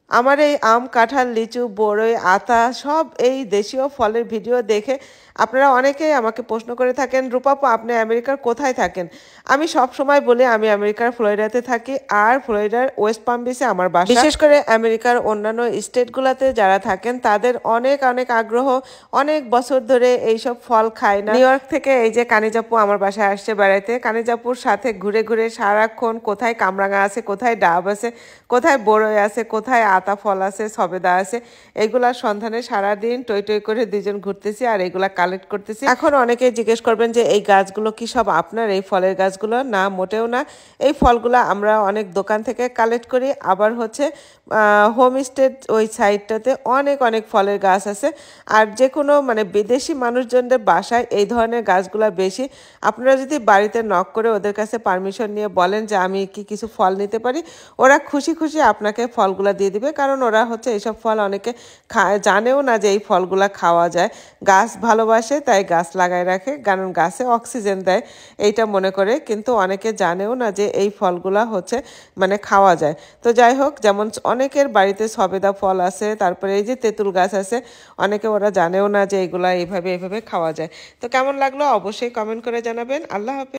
আমার এই আম, কাঁঠাল, লিচু, বরই, আতা সব এই দেশীয় ফলের ভিডিও দেখে আপনারা অনেকেই আমাকে প্রশ্ন করে থাকেন, রূপাপু আপনি আমেরিকার কোথায় থাকেন? আমি সব সময় বলি আমি আমেরিকার ফ্লোরিডাতে থাকি, আর ফ্লোরিডার ওয়েস্ট পাম বিচে আমার বাসা। বিশেষ করে আমেরিকার অন্যান্য স্টেটগুলোতে যারা থাকেন তাদের অনেক অনেক আগ্রহ, অনেক বছর ধরে এইসব ফল খায় না। নিউ ইয়র্ক থেকে এই যে কানিজাপু আমার বাসায় আসছে বেড়াইতে, কানিজাপুর সাথে ঘুরে ঘুরে সারাক্ষণ কোথায় কামরাঙা আছে, কোথায় ডাব আছে, কোথায় বড়ই আছে, কোথায় আতা ফল আছে, সবেদা আছে, এগুলার সন্ধানে সারাদিন টই টই করে দুজন ঘুরতেছি আর এগুলা কালেক্ট করতেছি। এখন অনেকে জিজ্ঞেস করবেন যে এই গাছগুলো কি সব আপনার, এই ফলের গাছগুলো? না, মোটেও না। এই ফলগুলো আমরা অনেক দোকান থেকে কালেক্ট করি, আবার হচ্ছে হোমস্টেড ওই সাইডটাতে অনেক অনেক ফলের গাছ আছে। আর যে কোনো মানে বিদেশি মানুষজনদের বাসায় এই ধরনের গাছগুলো বেশি। আপনারা যদি বাড়িতে নক করে ওদের কাছে পারমিশন নিয়ে বলেন যে আমি কি কিছু ফল নিতে পারি, ওরা খুশি খুশি আপনাকে ফলগুলা দিয়ে দিবে। কারণ ওরা হচ্ছে এইসব ফল অনেকে জানেও না যে এই ফলগুলা খাওয়া যায়। গাছ ভালোবাসে তাই গাছ লাগায় রাখে, কারণ গাছে অক্সিজেন দেয় এইটা মনে করে, কিন্তু অনেকে জানেও না যে এই ফলগুলা হচ্ছে মানে খাওয়া যায়। তো যাই হোক, যেমন অনেকের বাড়িতে সবেদা ফল আছে, তারপরে এই যে তেঁতুল গাছ আছে, অনেকে ওরা জানেও না যে এইগুলা এইভাবে এইভাবে খাওয়া যায়। তো কেমন লাগলো অবশ্যই কমেন্ট করে জানাবেন। আল্লাহ হাফেজ।